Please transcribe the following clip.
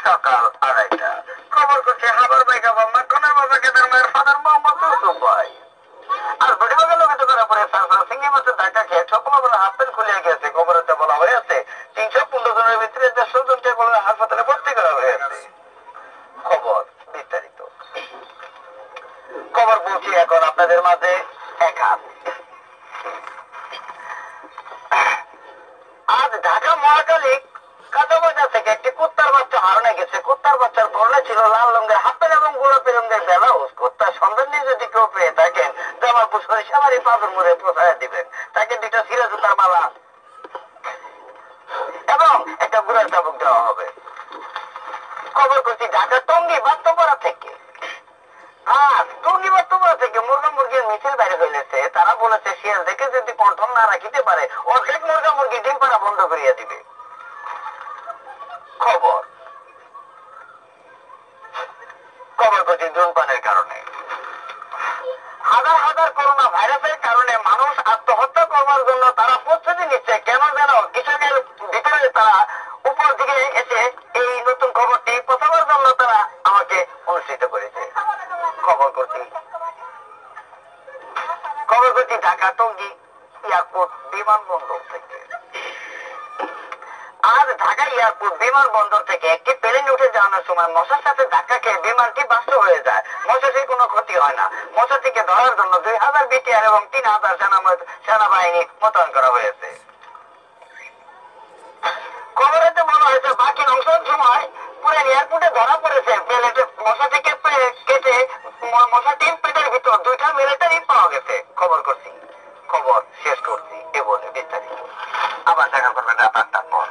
সকাল 2:30। খবর করছে হাবার বাইকা বাম্মা কোনার বাবা কেদার মায়ের ফাদার মোহাম্মদ ইউসুফ ভাই। আর বডিবাগে লোকে করার পরে সারফার সিংহে মাছের ধাক্কা খেয়ে সকল হাত প্যান্ট খুলিয়ে গেছে। খবরেতে বলা হয়েছে 315 জনের ভিতরে 150 জনকে হাসপাতালে ভর্তি করা হয়েছে। খবর বিস্তারিত। খবর বলছি এখন আপনাদের মাঝে এক হাত। আজ ঢাকা মহাকালিক কাঁচাবাজার থেকে একটি কুত্তার বাচ্চা হারানো গেছে। কুত্তার বাচ্চার পরনে ছিল লাল রঙের হাফ প্যান্ট এবং গোলাপি রঙের ব্লাউজ। কুত্তার সন্ধান নিয়ে যদি কেউ পেয়ে থাকেন জামালপুর সরিষাবাড়ি পাথর মোড়ে পৌঁছায় দিবেন। তাকে 2টা সিরা জুতার মালা এবং একটা গুড়ার চাবুক দেওয়া হবে। খবর করছি ঢাকা টঙ্গী বাস্তবপাড়া থেকে। টঙ্গী বাস্তবপাড়া থেকে মুরগা মুরগির মিছিল বাইরে হইলেছে। তারা বলেছে শিয়াল দেখে যদি কণ্ঠন না রাখিতে পারে অর্ধেক মুরগা মুরগি ডিম পাড়া বন্ধ করিয়া দিবে। খবর করছি ধূমপানের কারণে হাজার হাজার করোনা ভাইরাসের কারণে মানুষ আত্মহত্যা করবার জন্য তারা প্রস্তুতি নিচ্ছে। কেন যেন কৃষকের ভিতরে তারা উপর দিকে এসে এই নতুন খবরটি প্রচারের জন্য তারা আমাকে অনুষ্ঠিত করেছে। খবর করছি ঢাকা টঙ্গী এয়ারপোর্ট বিমানবন্দর থেকে। আজ ঢাকা এয়ারপোর্ট বিমানবন্দর থেকে একটি প্লেন উঠে যাওয়ার সময় মশার সাথে ধাক্কা খেয়ে বিমানটি বাস্ট হয়ে যায়। মশাটির কোনো ক্ষতি হয় না। মশাটিকে ধরার জন্য 2000 বিটিআর এবং 3000 সেনাবাহিনী মোতায়েন করা হয়েছে। খবরেতে বলা হয়েছে বাকি অংশের সময় পুরো এয়ারপোর্টে ধরা পড়েছে প্লেনে মশাটিকে কেটে মশাটির পেটের ভিতর 2টা মিলিটারি পাওয়া গেছে। খবর শেষ করছি এ বলে বিস্তারিত। আবার দেখা করবেন রাত 8টার পর।